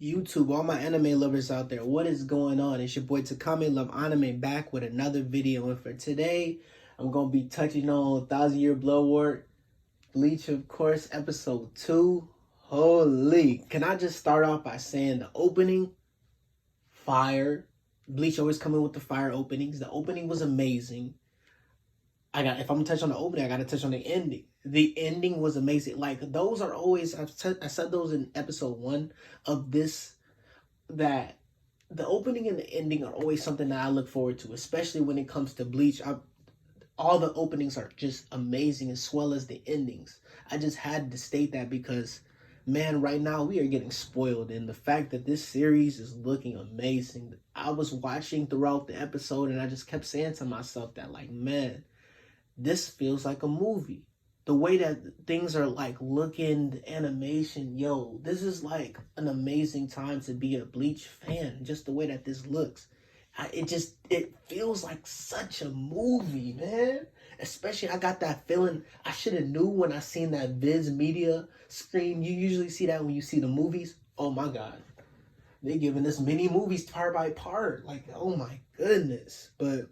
YouTube, all my anime lovers out there, what is going on? It's your boy Takame Love Anime back with another video, and for today, I'm going to be touching on Thousand Year Blood War, Bleach, of course, episode 2. Holy, can I just start off by saying the opening, fire. Bleach always coming with the fire openings. The opening was amazing. If I'm gonna touch on the opening, I gotta touch on the ending. The ending was amazing. Like, those are always, I said those in episode 1 of this, that the opening and the ending are always something that I look forward to, especially when it comes to Bleach. All the openings are just amazing, as well as the endings. I just had to state that because, man, right now we are getting spoiled, and the fact that this series is looking amazing. I was watching throughout the episode, and I just kept saying to myself that, like, man, this feels like a movie. The way that things are, like, looking, the animation, yo, this is like an amazing time to be a Bleach fan. Just the way that this looks. It feels like such a movie, man. Especially, I got that feeling. I should have knew when I seen that Viz Media screen. You usually see that when you see the movies. Oh my God. They giving us mini movies part by part. Like, oh my goodness. But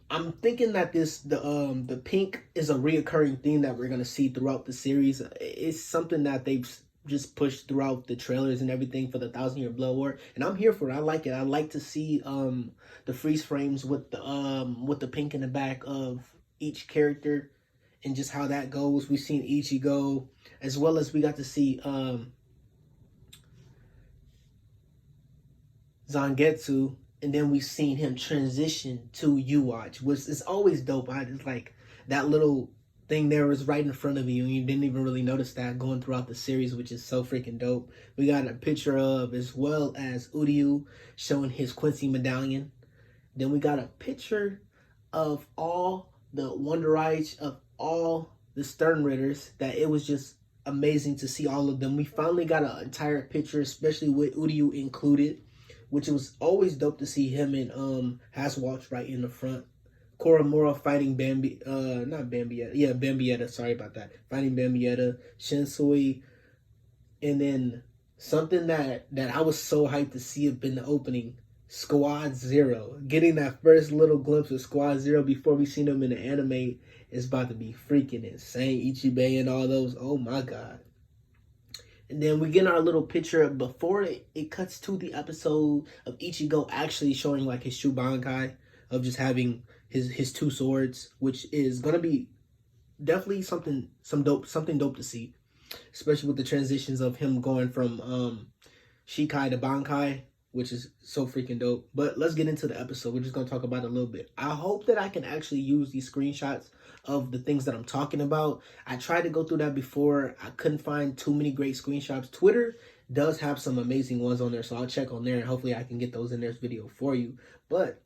I'm thinking that the pink is a reoccurring theme that we're gonna see throughout the series. It's something that they've just pushed throughout the trailers and everything for the Thousand Year Blood War, and I'm here for it. I like it. I like to see the freeze frames with the pink in the back of each character and just how that goes. We've seen Ichigo, as well as we got to see Zangetsu. And then we've seen him transition to U-Watch, which is always dope. I just like that little thing there was right in front of you, and you didn't even really notice that going throughout the series, which is so freaking dope. We got a picture of, as well as Uryu showing his Quincy medallion. Then we got a picture of all the Wonderites, of all the Stern Ritters, that it was just amazing to see all of them. We finally got an entire picture, especially with Uryu included, which it was always dope to see him and Haswatch right in the front. Koromura fighting Bambietta, sorry about that. Fighting Bambietta, Shinsui, and then something that I was so hyped to see up in the opening, Squad Zero. Getting that first little glimpse of Squad Zero before we seen him in the anime is about to be freaking insane. Ichibei and all those, oh my God. And then we get our little picture before it cuts to the episode of Ichigo actually showing like his Shubankai of just having his two swords, which is gonna be definitely something dope to see, especially with the transitions of him going from Shikai to Bankai, which is so freaking dope. But let's get into the episode. We're just gonna talk about it a little bit. I hope that I can actually use these screenshots of the things that I'm talking about. I tried to go through that before. I couldn't find too many great screenshots. Twitter does have some amazing ones on there, so I'll check on there and hopefully I can get those in this video for you. But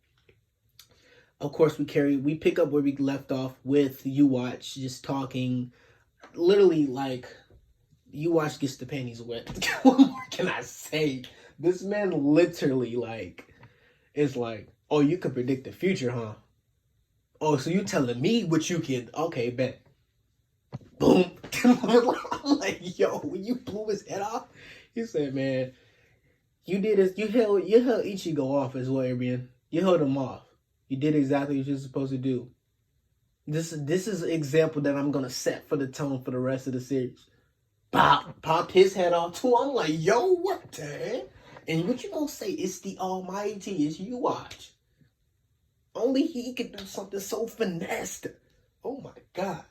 of course, we pick up where we left off with U-Watch just talking, literally like U-Watch gets the panties wet. What more can I say? This man literally is like, oh, you could predict the future, huh? Oh, so you telling me what you can? Okay, bet. Boom. I'm like, yo, when you blew his head off, he said, man, you did this. You held Ichigo off as well, man. You held him off. You did exactly what you're supposed to do. This is an example that I'm gonna set for the tone for the rest of the series. Popped his head off too. I'm like, yo, what the heck? And what you gonna say? It's the Almighty. It's U-Watch. Only he could do something so finessed. Oh my God.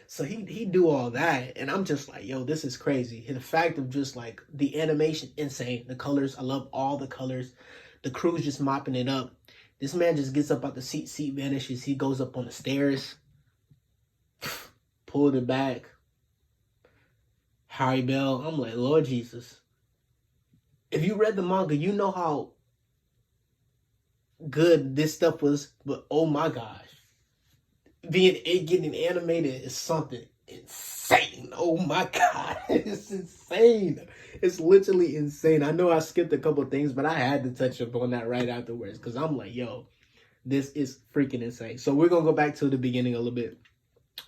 So he do all that, and I'm just like, yo, this is crazy. The fact of just like the animation, insane. The colors, I love all the colors. The crew's just mopping it up. This man just gets up out the seat vanishes. He goes up on the stairs. Pulled it back. Harry Bell. I'm like, Lord Jesus. If you read the manga, you know how good this stuff was, but oh my gosh, getting animated is something insane. Oh my God, it's insane. It's literally insane. I know I skipped a couple things, but I had to touch up on that right afterwards because I'm like, yo, this is freaking insane. So we're gonna go back to the beginning a little bit.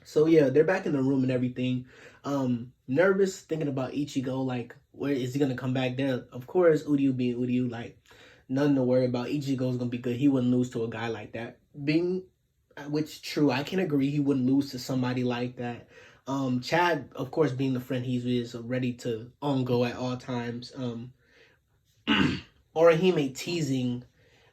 So yeah, they're back in the room and everything. Nervous, thinking about Ichigo, like, where is he gonna come back there? Of course, Uryu being Uryu, like, nothing to worry about. Ichigo's gonna be good. He wouldn't lose to a guy like that. Being, which true, I can agree he wouldn't lose to somebody like that. Chad, of course, being the friend he is, ready to on go at all times. Orihime teasing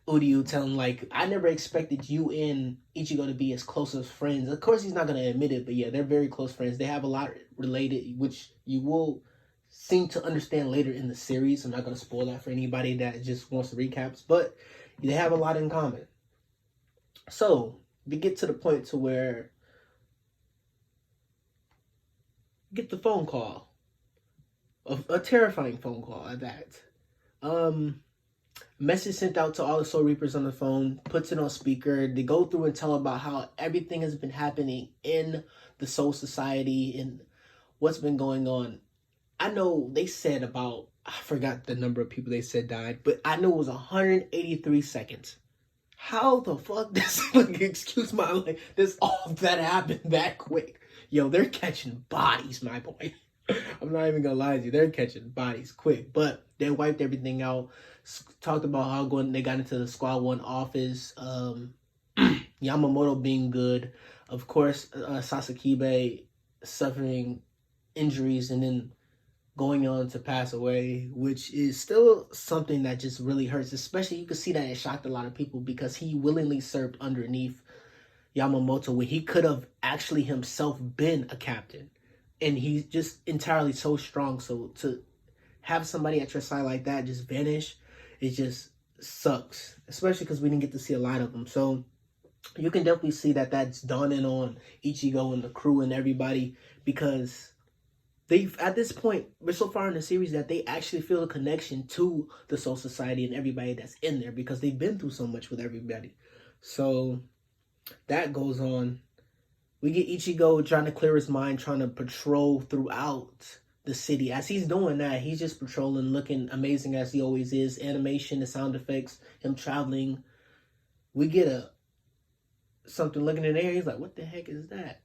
Uryu, telling like, I never expected you and Ichigo to be as close as friends. Of course, he's not gonna admit it, but yeah, they're very close friends. They have a lot related, which you will seem to understand later in the series. I'm not gonna spoil that for anybody that just wants to recaps, but they have a lot in common. So we get to the point to where get the phone call, a terrifying phone call at that. Um, Message sent out to all the Soul Reapers on the phone, puts it on speaker. They go through and tell about how everything has been happening in the Soul Society and what's been going on. I know they said about, I forgot the number of people they said died, but I know it was 183 seconds. How the fuck does, like, excuse my, like, this all that happened that quick? Yo, they're catching bodies, my boy. I'm not even gonna lie to you, they're catching bodies quick. But they wiped everything out. Talked about how they got into the Squad 1 office. Yamamoto being good. Of course, Sasakibe suffering injuries and then going on to pass away, which is still something that just really hurts. Especially, you can see that it shocked a lot of people because he willingly served underneath Yamamoto when he could have actually himself been a captain. And he's just entirely so strong. So to have somebody at your side like that just vanish, it just sucks. Especially because we didn't get to see a lot of them. So you can definitely see that that's dawning on Ichigo and the crew and everybody, because they've, at this point, we're so far in the series that they actually feel a connection to the Soul Society and everybody that's in there because they've been through so much with everybody. So that goes on. We get Ichigo trying to clear his mind, trying to patrol throughout the city. As he's doing that, he's just patrolling, looking amazing as he always is. Animation, the sound effects, him traveling. We get something looking in the air. He's like, what the heck is that?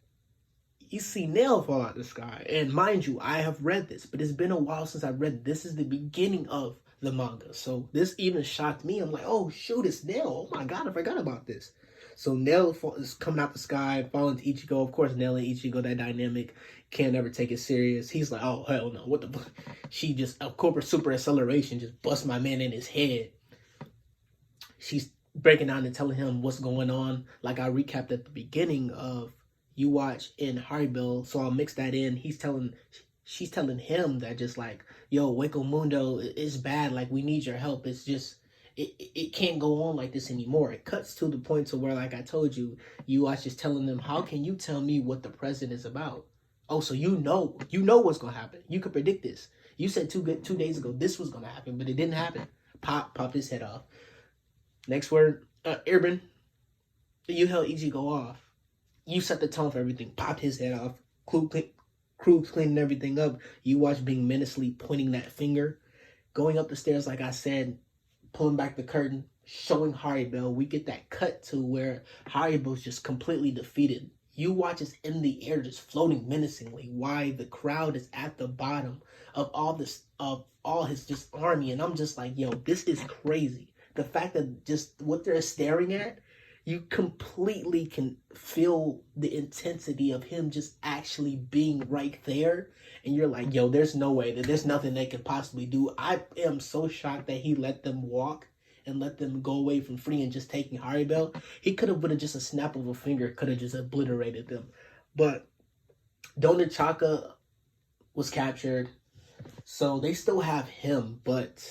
You see Nail fall out the sky. And mind you, I have read this, but it's been a while since I've read this. This is the beginning of the manga. So this even shocked me. I'm like, oh, shoot, it's Nail. Oh my God, I forgot about this. So Nail is coming out the sky, falling to Ichigo. Of course, Nail and Ichigo, that dynamic, can't ever take it serious. He's like, oh, hell no, what the fuck? She just, a corporate super acceleration, just bust my man in his head. She's breaking down and telling him what's going on. Like I recapped at the beginning of You Watch in Haribel, so I'll mix that in. She's telling him that just like, yo, Wako Mundo is bad. Like, we need your help. It's just, it can't go on like this anymore. It cuts to the point to where, like I told you, You Watch is telling them, how can you tell me what the president is about? Oh, so you know what's gonna happen. You could predict this. You said 2 days ago this was gonna happen, but it didn't happen. Pop his head off. Next word, Urban. You held Ichigo off. You set the tone for everything. Popped his head off. Crew's cleaning everything up. You Watch being menacingly pointing that finger. Going up the stairs, like I said, pulling back the curtain, showing Haribel. We get that cut to where Haribel's just completely defeated. You Watch is in the air, just floating menacingly. Why the crowd is at the bottom of all his just army, and I'm just like, yo, this is crazy. The fact that just what they're staring at, you completely can feel the intensity of him just actually being right there. And you're like, yo, there's no way, that there's nothing they can possibly do. I am so shocked that he let them walk and let them go away from free and just taking Haribel. He could have, with just a snap of a finger, could have just obliterated them. But Donachaka was captured. So they still have him, but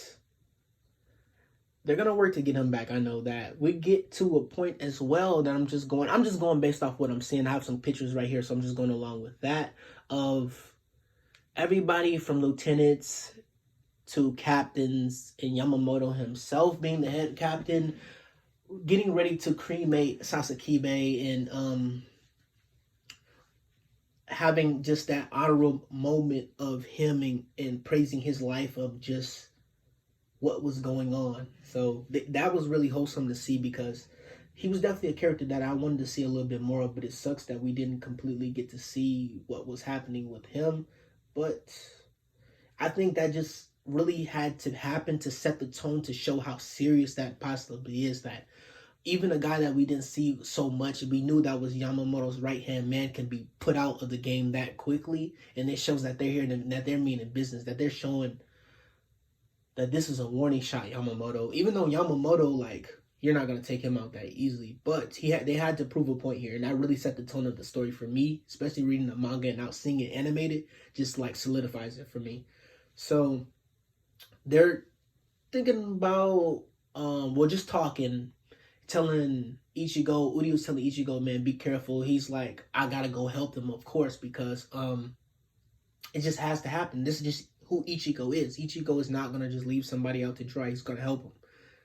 they're gonna work to get him back. I know that. We get to a point as well that I'm just going based off what I'm seeing. I have some pictures right here, so I'm just going along with that, of everybody from lieutenants to captains and Yamamoto himself being the head captain, getting ready to cremate Sasakibe and having just that honorable moment of him and praising his life of just what was going on. So that was really wholesome to see, because he was definitely a character that I wanted to see a little bit more of, but it sucks that we didn't completely get to see what was happening with him. But I think that just really had to happen to set the tone to show how serious that possibly is. That even a guy that we didn't see so much, we knew that was Yamamoto's right hand man, can be put out of the game that quickly, and it shows that they're here, that they're meaning business, that they're showing that this is a warning shot, Yamamoto. Even though Yamamoto, like, you're not gonna take him out that easily, but they had to prove a point here, and that really set the tone of the story for me. Especially reading the manga and now seeing it animated, just like solidifies it for me. So they're thinking about, well, just talking, telling Ichigo, Uri was telling Ichigo, man, be careful. He's like, I gotta go help them, of course, because it just has to happen. This is just who Ichigo is. Ichigo is not gonna just leave somebody out to dry. He's gonna help them.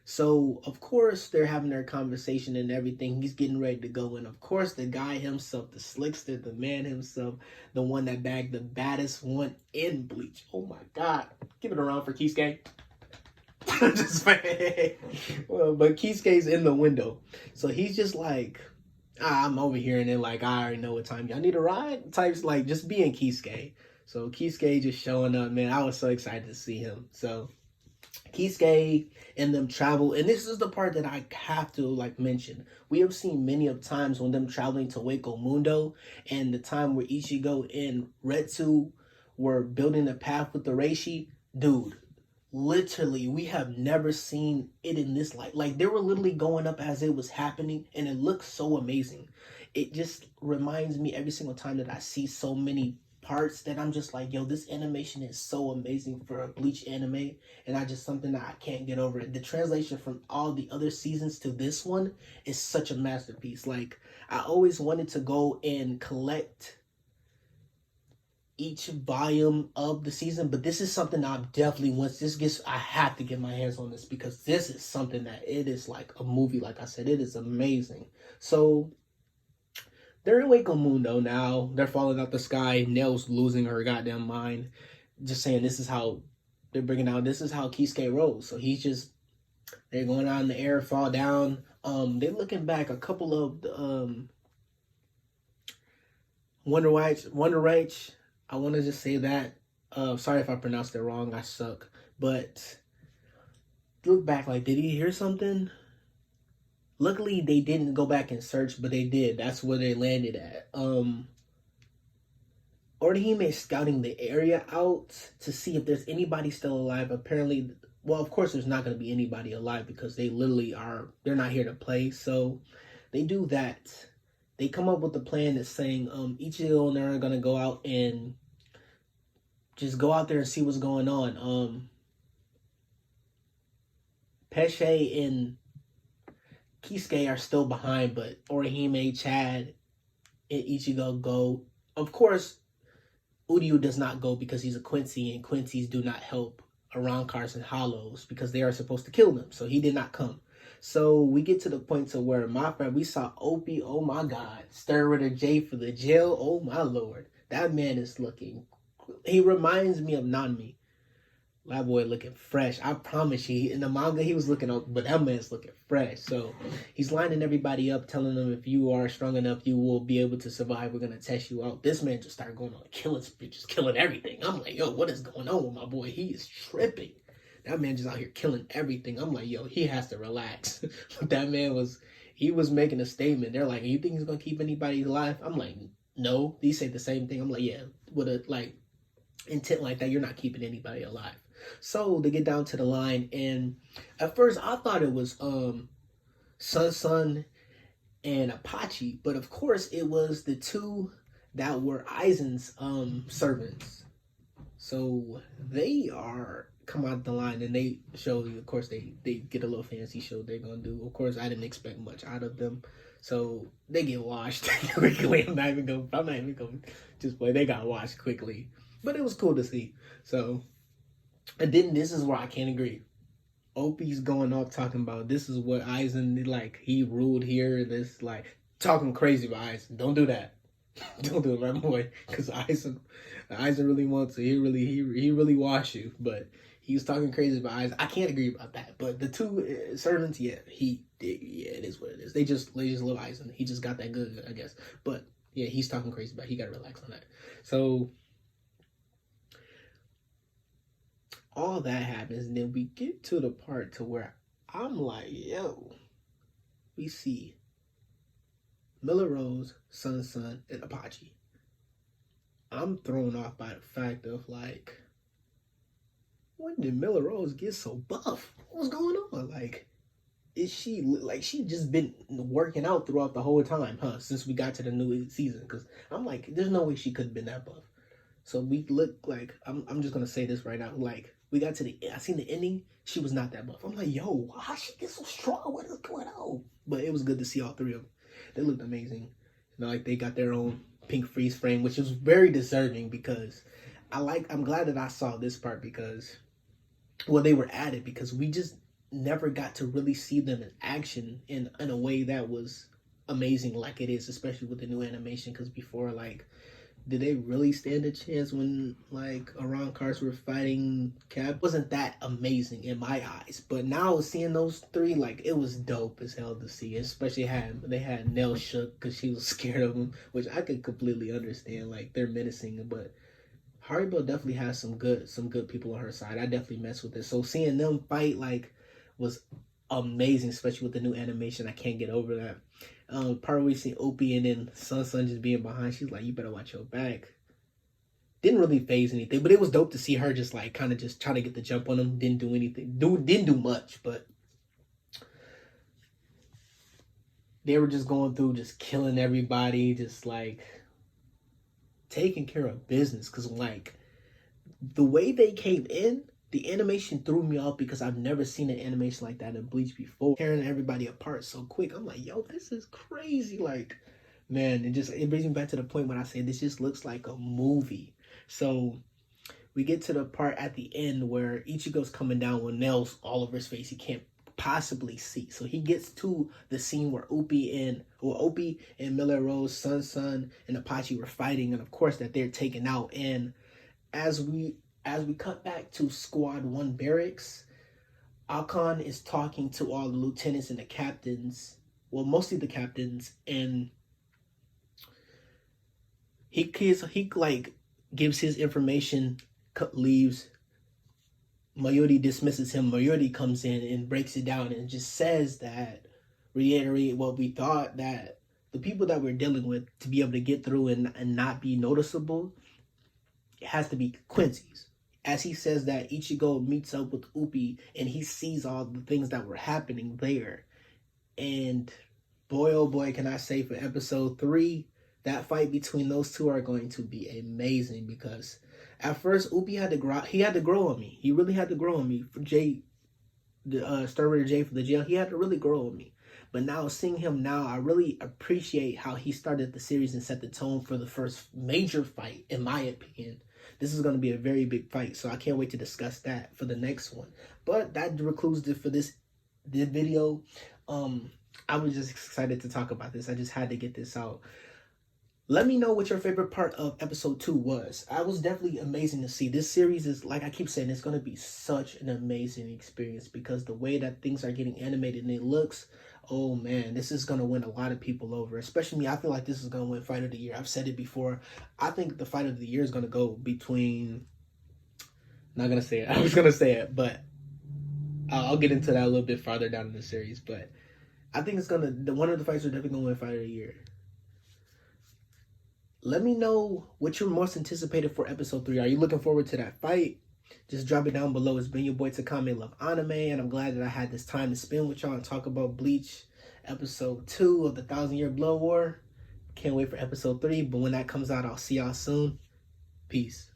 So of course they're having their conversation and everything. He's getting ready to go, and of course the guy himself, the slickster, the man himself, the one that bagged the baddest one in Bleach. Oh my God! Give it around for Kisuke. Just well, but Kisuke's in the window, so he's just like, I'm over here, and then like, I already know what time y'all need a ride. Types like just being Kisuke. So Kisuke just showing up, man. I was so excited to see him. So Kisuke and them travel, and this is the part that I have to like mention. We have seen many of times when them traveling to Wako Mundo, and the time where Ichigo and Retsu were building a path with the Reishi. Dude, literally, we have never seen it in this light. Like, they were literally going up as it was happening, and it looks so amazing. It just reminds me every single time that I see so many parts that I'm just like, yo, this animation is so amazing for a Bleach anime, and I just something that I can't get over it. The translation from all the other seasons to this one is such a masterpiece. Like, I always wanted to go and collect each volume of the season, but this is something that I definitely, once this gets, I have to get my hands on this, because this is something that it is like a movie. Like I said, it is amazing. So they're in Wako Mundo now. They're falling out the sky. Nell's losing her goddamn mind. Just saying, this is how they're bringing out, this is how Kisuke rolls. So he's just, they're going out in the air, fall down. They're looking back, a couple of the Wonder Rage. I want to just say that. Sorry if I pronounced it wrong. I suck. But look back, like, did he hear something? Luckily, they didn't go back and search, but they did. That's where they landed at. Orihime is scouting the area out to see if there's anybody still alive. Apparently, well, of course, there's not going to be anybody alive, because they literally they're not here to play. So they do that. They come up with a plan that's saying, Ichigo and they're going to go out and just go out there and see what's going on. Pesce and Kisuke are still behind, but Orihime, Chad, and Ichigo go. Of course, Uryu does not go because he's a Quincy, and Quincy's do not help around Cars and Hollows because they are supposed to kill them. So he did not come. So we get to the point to where my friend, we saw Opie, oh my God, Stir J for the jail, oh my Lord. That man is looking, he reminds me of Nanmi. That boy looking fresh. I promise you, in the manga he was looking up, but that man's looking fresh. So he's lining everybody up, telling them, if you are strong enough, you will be able to survive. We're gonna test you out. This man just started going on a killing spree, just killing everything. I'm like, yo, what is going on with my boy? He is tripping. That man just out here killing everything. I'm like, yo, he has to relax. That man was making a statement. They're like, you think he's gonna keep anybody alive? I'm like, no. They say the same thing. I'm like, yeah, with a like intent like that, you're not keeping anybody alive. So they get down to the line, and at first I thought it was Sun and Apache, but of course it was the two that were Aizen's servants. So they come out the line, and they show you, of course they get a little fancy show they're gonna do. Of course I didn't expect much out of them, so they get washed quickly. I'm not even gonna just play. They got washed quickly, but it was cool to see. So, and then this is where I can't agree. Opie's going off talking about this is what Aizen, like, he ruled here. This, like, talking crazy about Aizen. Don't do that. Don't do it, my boy, because Aizen really wants to. He really wash you, but he was talking crazy about Aizen. I can't agree about that, but the two servants, yeah, yeah, it is what it is. They just love Aizen. He just got that good, I guess. But yeah, he's talking crazy about it. He got to relax on that. So all that happens, and then we get to the part to where I'm like, yo, we see Miller Rose, Sun, and Apache. I'm thrown off by the fact of like, when did Miller Rose get so buff? What's going on? Like, is she like she just been working out throughout the whole time, huh? Since we got to the new season, because I'm like, there's no way she could have been that buff. So we look like I'm just gonna say this right now. Like we got to I seen the ending. She was not that buff. I'm like, yo, how she get so strong? What is going on? But it was good to see all three of them. They looked amazing. You know, like they got their own pink freeze frame, which is very deserving because I'm glad that I saw this part because they were added because we just never got to really see them in action in a way that was amazing like it is, especially with the new animation. Because before, like, did they really stand a chance when like Iran cars were fighting Cap? Wasn't that amazing in my eyes? But now seeing those three, like it was dope as hell to see. Especially they had Nell shook because she was scared of them, which I could completely understand. Like they're menacing, but Haribo definitely has some good people on her side. I definitely mess with it. So seeing them fight like was amazing, especially with the new animation. I can't get over that. Part where we see Opie and then Sun just being behind. She's like, "You better watch your back." Didn't really phase anything, but it was dope to see her just like kind of just trying to get the jump on them. Didn't do anything. Didn't do much, but they were just going through, just killing everybody, just like taking care of business. Cause like the way they came in, the animation threw me off because I've never seen an animation like that in Bleach before. Tearing everybody apart so quick. I'm like, yo, this is crazy. Like, man, it brings me back to the point when I say this just looks like a movie. So we get to the part at the end where Ichigo's coming down with nails all over his face. He can't possibly see. So he gets to the scene where Opie and Miller Rose, Sun, and Apache were fighting, and of course that they're taken out. And as we cut back to Squad 1 barracks, Akon is talking to all the lieutenants and the captains, well, mostly the captains, and he like gives his information, leaves. Mayuri dismisses him. Mayuri comes in and breaks it down and just says that, reiterate what we thought, that the people that we're dealing with, to be able to get through and not be noticeable, it has to be Quincy's. As he says that, Ichigo meets up with Upi and he sees all the things that were happening there. And boy, oh boy, can I say for episode 3, that fight between those two are going to be amazing because at first Upi had to grow on me. He really had to grow on me for Star Rater J for the jail. He had to really grow on me. But now seeing him now, I really appreciate how he started the series and set the tone for the first major fight, in my opinion. This is going to be a very big fight, so I can't wait to discuss that for the next one. But that concludes it for this video. I was just excited to talk about this. I just had to get this out. Let me know what your favorite part of episode 2 was. I was definitely amazing to see. This series is, like I keep saying, it's going to be such an amazing experience because the way that things are getting animated and it looks, oh man, this is going to win a lot of people over. Especially me, I feel like this is going to win Fight of the Year. I've said it before. I think the Fight of the Year is going to go between, not going to say it. I was going to say it, but I'll get into that a little bit farther down in the series. But I think it's going to, one of the fights are definitely going to win Fight of the Year. Let me know what you're most anticipated for episode 3. Are you looking forward to that fight? Just drop it down below. It's been your boy Takami Love Anime, and I'm glad that I had this time to spend with y'all and talk about Bleach episode 2 of the 1,000-Year Blood War. Can't wait for episode 3, but when that comes out, I'll see y'all soon. Peace.